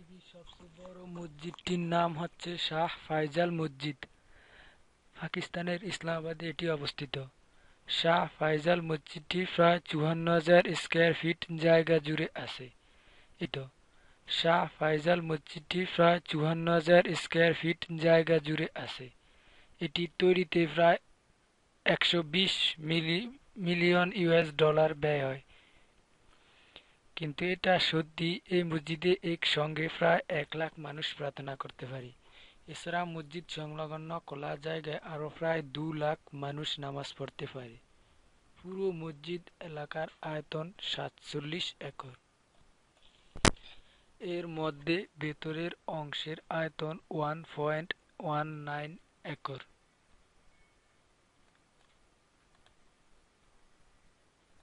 পৃথিবীর সবচেয়ে বড় মসজিদটির নাম হচ্ছে শাহ ফাইজাল মসজিদ। পাকিস্তানের ইসলামাবাদে এটি অবস্থিত। শাহ ফাইজাল মসজিদটি প্রায় ৫৪,০০০ স্কয়ার ফিট জায়গা জুড়ে আছে। এটি শাহ ফাইজাল মসজিদটি প্রায় ৫৪,০০০ স্কয়ার ফিট জায়গা জুড়ে আছে। এটি তৈরিতে প্রায় ১২০ মিলিয়ন ডলার ব্যয় হয়। কিন্তু এটা সত্যি, এই মসজিদে একসঙ্গে প্রায় ১ লাখ মানুষ প্রার্থনা করতে পারে। এছাড়া মসজিদ সংলগ্ন খোলা জায়গায় আরো প্রায় ২ লাখ মানুষ নামাজ পড়তে পারে। পুরো মসজিদ এলাকার আয়তন ৪৭ একর। এর মধ্যে ভেতরের অংশের আয়তন ১.১৯ একর।